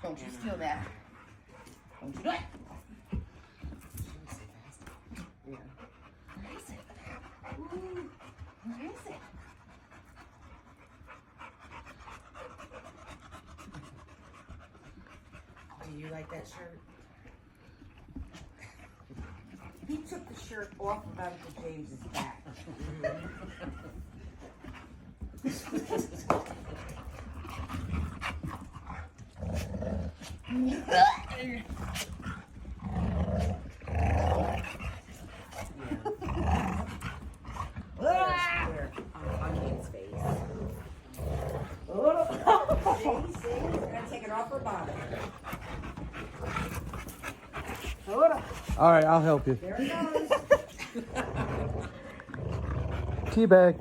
Don't you steal that. Don't you do it. Yeah. Where is it? Ooh, where is it? Do you like that shirt? He took the shirt off of Uncle James's back. There, on his face. See, we're gonna take it off her bottom. All right, I'll help you. There it goes. Teabag.